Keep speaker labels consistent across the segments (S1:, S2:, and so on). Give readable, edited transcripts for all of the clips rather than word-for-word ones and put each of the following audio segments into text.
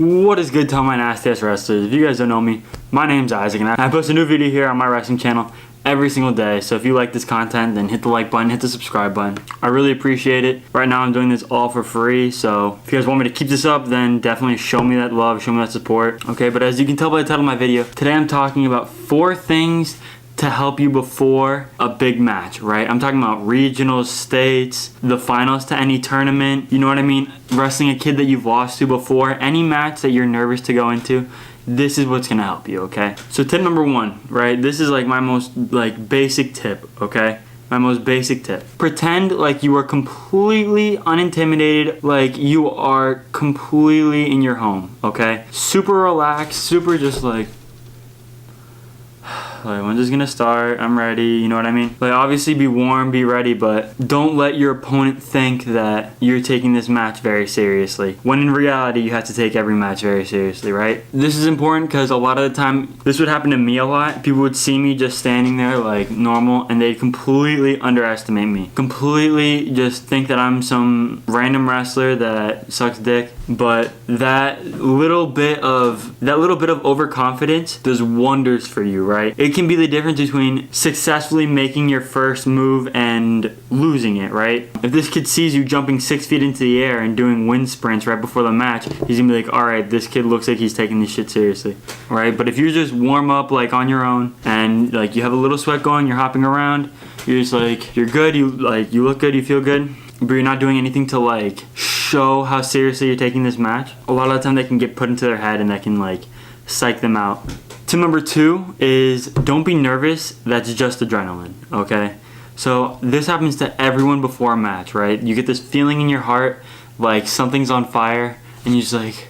S1: What is good, tell my nasty ass wrestlers? If you guys don't know me, my name's Isaac and I post a new video here on my wrestling channel every single day. So if you like this content, then hit the like button, hit the subscribe button. I really appreciate it. Right now I'm doing this all for free, so if you guys want me to keep this up, then definitely show me that love, show me that support. Okay, but as you can tell by the title of my video, today I'm talking about 4 things to help you before a big match, right? I'm talking about regionals, states, the finals to any tournament, you know what I mean? Wrestling a kid that you've lost to before, any match that you're nervous to go into, this is what's gonna help you, okay? So tip number 1, right? This is like my most basic tip, okay? My most basic tip. Pretend like you are completely unintimidated, like you are completely in your home, okay? Super relaxed, super just like when's this gonna start? I'm ready, you know what I mean? Like obviously be warm, be ready, but don't let your opponent think that you're taking this match very seriously. When in reality, you have to take every match very seriously, right? This is important because a lot of the time, this would happen to me a lot. People would see me just standing there like normal and they'd completely underestimate me. Completely just think that I'm some random wrestler that sucks dick. But that little bit of overconfidence does wonders for you, right? It can be the difference between successfully making your first move and losing it, right? If this kid sees you jumping 6 feet into the air and doing wind sprints right before the match, he's gonna be like, all right, this kid looks like he's taking this shit seriously, right? But if you just warm up like on your own and like you have a little sweat going, you're hopping around, you're just like, you're good, you look good, you feel good, but you're not doing anything to like show how seriously you're taking this match, a lot of the time they can get put into their head and that can like psych them out. Tip number 2 is don't be nervous, that's just adrenaline, okay? So this happens to everyone before a match, right? You get this feeling in your heart like something's on fire and you're just like,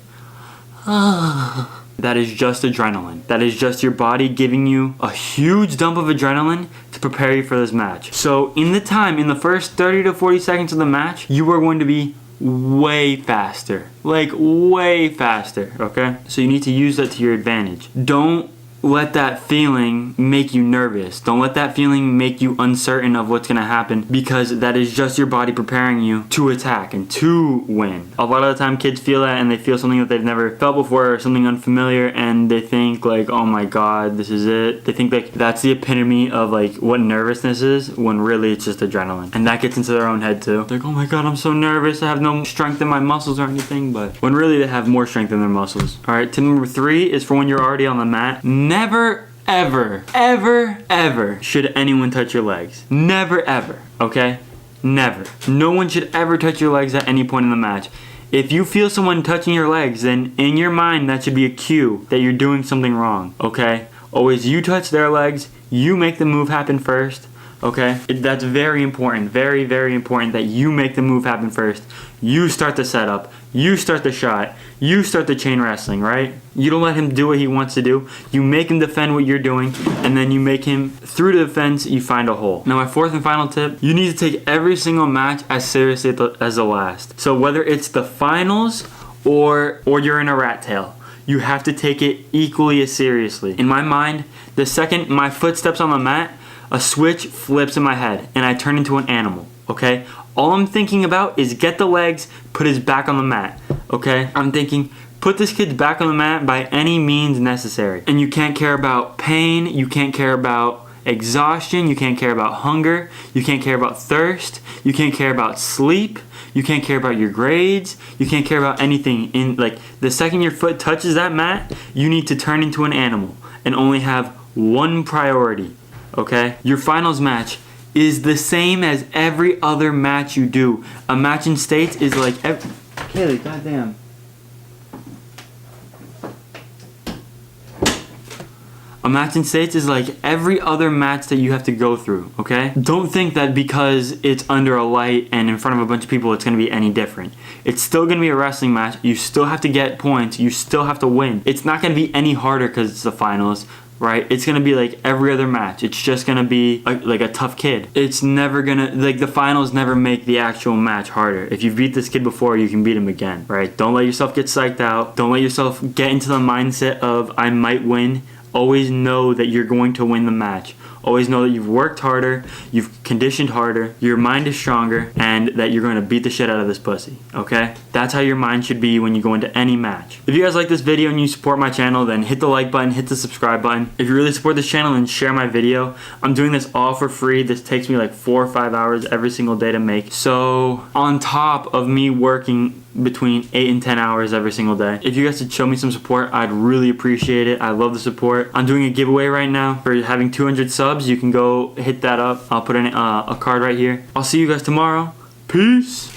S1: ah. That is just adrenaline. That is just your body giving you a huge dump of adrenaline to prepare you for this match. So in the first 30 to 40 seconds of the match, you are going to be way faster, like way faster, okay? So you need to use that to your advantage. Don't let that feeling make you nervous. Don't let that feeling make you uncertain of what's gonna happen, because that is just your body preparing you to attack and to win. A lot of the time kids feel that and they feel something that they've never felt before or something unfamiliar and they think like, oh my god, this is it. They think like that's the epitome of like what nervousness is, when really it's just adrenaline. And that gets into their own head too. Like, oh my god, I'm so nervous, I have no strength in my muscles or anything, but when really they have more strength in their muscles. Alright, tip number 3 is for when you're already on the mat. Never, ever, ever, ever should anyone touch your legs. Never, ever, okay? Never. No one should ever touch your legs at any point in the match. If you feel someone touching your legs, then in your mind that should be a cue that you're doing something wrong, okay? Always you touch their legs, you make the move happen first, okay? That's very important, very, very important that you make the move happen first. You start the setup, you start the shot, you start the chain wrestling, right? You don't let him do what he wants to do. You make him defend what you're doing, and then you make him, through the defense, you find a hole. Now my 4th and final tip, you need to take every single match as seriously as the last. So whether it's the finals or you're in a rat tail, you have to take it equally as seriously. In my mind, the second my foot steps on the mat, a switch flips in my head and I turn into an animal, okay? All I'm thinking about is get the legs, put his back on the mat, okay? I'm thinking, put this kid's back on the mat by any means necessary. And you can't care about pain, you can't care about exhaustion, you can't care about hunger, you can't care about thirst, you can't care about sleep, you can't care about your grades, you can't care about anything. In like the second your foot touches that mat, you need to turn into an animal and only have one priority, okay? Your finals match is the same as every other match you do. A match in states is like Kaylee, goddamn. A match in states is like every other match that you have to go through, okay? Don't think that because it's under a light and in front of a bunch of people it's gonna be any different. It's still gonna be a wrestling match. You still have to get points. You still have to win. It's not gonna be any harder because it's the finals, right? It's gonna be like every other match. It's just gonna be like a tough kid. It's never gonna, like the finals never make the actual match harder. If you've beat this kid before, you can beat him again, right? Don't let yourself get psyched out. Don't let yourself get into the mindset of I might win. Always know that you're going to win the match. Always know that you've worked harder, you've conditioned harder, your mind is stronger, and that you're going to beat the shit out of this pussy, okay? That's how your mind should be when you go into any match. If you guys like this video and you support my channel, then hit the like button, hit the subscribe button. If you really support this channel, then share my video. I'm doing this all for free. This takes me like 4 or 5 hours every single day to make. So on top of me working between 8 and 10 hours every single day, if you guys could show me some support, I'd really appreciate it. I love the support. I'm doing a giveaway right now for having 200 subs. You can go hit that up. I'll put in a card right here. I'll see you guys tomorrow. Peace.